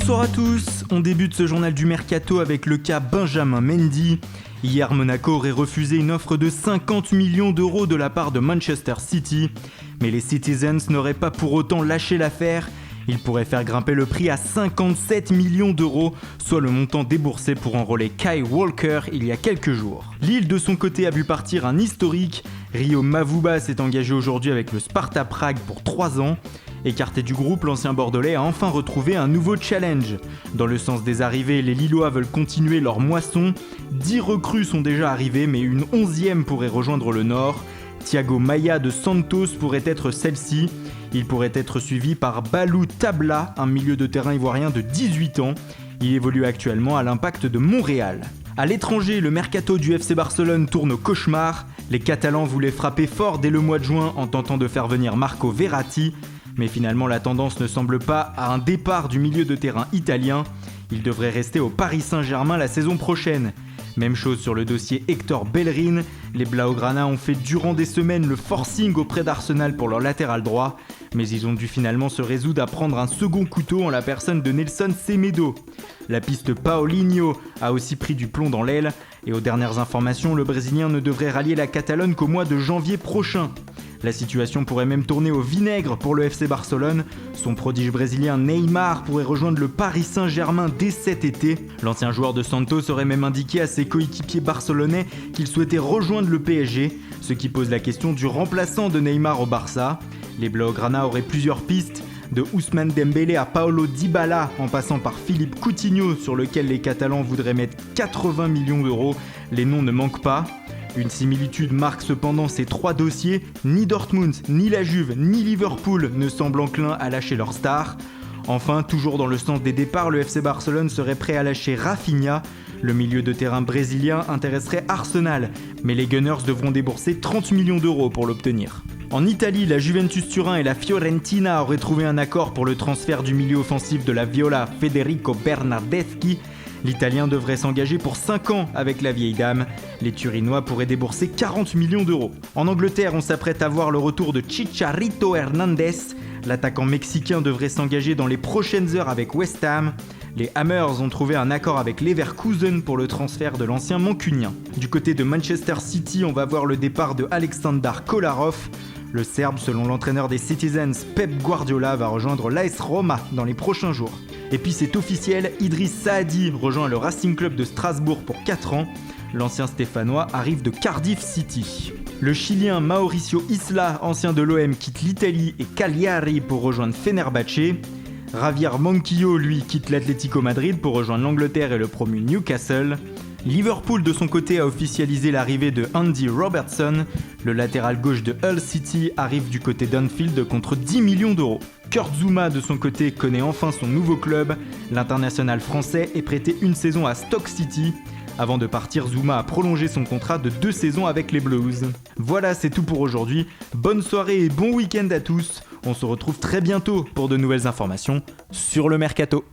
Bonsoir à tous, on débute ce journal du Mercato avec le cas Benjamin Mendy. Hier, Monaco aurait refusé une offre de 50 millions d'euros de la part de Manchester City. Mais les Citizens n'auraient pas pour autant lâché l'affaire. Ils pourraient faire grimper le prix à 57 millions d'euros, soit le montant déboursé pour enrôler Kyle Walker il y a quelques jours. Lille de son côté a vu partir un historique. Rio Mavuba s'est engagé aujourd'hui avec le Sparta Prague pour 3 ans. Écarté du groupe, l'ancien Bordelais a enfin retrouvé un nouveau challenge. Dans le sens des arrivées, les Lillois veulent continuer leur moisson. 10 recrues sont déjà arrivées, mais une 11e pourrait rejoindre le Nord. Thiago Maia de Santos pourrait être celle-ci. Il pourrait être suivi par Balou Tabla, un milieu de terrain ivoirien de 18 ans. Il évolue actuellement à l'Impact de Montréal. À l'étranger, le mercato du FC Barcelone tourne au cauchemar. Les Catalans voulaient frapper fort dès le mois de juin en tentant de faire venir Marco Verratti. Mais finalement, la tendance ne semble pas à un départ du milieu de terrain italien. Il devrait rester au Paris Saint-Germain la saison prochaine. Même chose sur le dossier Hector Bellerin. Les Blaugrana ont fait durant des semaines le forcing auprès d'Arsenal pour leur latéral droit, mais ils ont dû finalement se résoudre à prendre un second couteau en la personne de Nelson Semedo. La piste Paulinho a aussi pris du plomb dans l'aile, et aux dernières informations, le Brésilien ne devrait rallier la Catalogne qu'au mois de janvier prochain. La situation pourrait même tourner au vinaigre pour le FC Barcelone. Son prodige brésilien Neymar pourrait rejoindre le Paris Saint-Germain dès cet été. L'ancien joueur de Santos aurait même indiqué à ses coéquipiers barcelonais qu'il souhaitait rejoindre le PSG, ce qui pose la question du remplaçant de Neymar au Barça. Les Blaugrana auraient plusieurs pistes, de Ousmane Dembélé à Paulo Dybala en passant par Philippe Coutinho sur lequel les Catalans voudraient mettre 80 millions d'euros. Les noms ne manquent pas. Une similitude marque cependant ces 3 dossiers, ni Dortmund, ni la Juve, ni Liverpool ne semblent enclins à lâcher leur star. Enfin, toujours dans le sens des départs, le FC Barcelone serait prêt à lâcher Rafinha. Le milieu de terrain brésilien intéresserait Arsenal, mais les Gunners devront débourser 30 millions d'euros pour l'obtenir. En Italie, la Juventus Turin et la Fiorentina auraient trouvé un accord pour le transfert du milieu offensif de la Viola, Federico Bernardeschi. L'Italien devrait s'engager pour 5 ans avec la vieille dame. Les Turinois pourraient débourser 40 millions d'euros. En Angleterre, on s'apprête à voir le retour de Chicharito Hernandez. L'attaquant mexicain devrait s'engager dans les prochaines heures avec West Ham. Les Hammers ont trouvé un accord avec Leverkusen pour le transfert de l'ancien mancunien. Du côté de Manchester City, on va voir le départ de Aleksandar Kolarov. Le Serbe, selon l'entraîneur des Citizens, Pep Guardiola, va rejoindre l'AS Roma dans les prochains jours. Et puis c'est officiel, Idriss Saadi rejoint le Racing Club de Strasbourg pour 4 ans. L'ancien Stéphanois arrive de Cardiff City. Le Chilien Mauricio Isla, ancien de l'OM, quitte l'Italie et Cagliari pour rejoindre Fenerbahçe. Javier Manquillo, lui, quitte l'Atlético Madrid pour rejoindre l'Angleterre et le promu Newcastle. Liverpool, de son côté, a officialisé l'arrivée de Andy Robertson. Le latéral gauche de Hull City arrive du côté d'Anfield contre 10 millions d'euros. Kurt Zouma, de son côté, connaît enfin son nouveau club. L'international français est prêté une saison à Stoke City. Avant de partir, Zouma a prolongé son contrat de 2 saisons avec les Blues. Voilà, c'est tout pour aujourd'hui. Bonne soirée et bon week-end à tous. On se retrouve très bientôt pour de nouvelles informations sur le Mercato.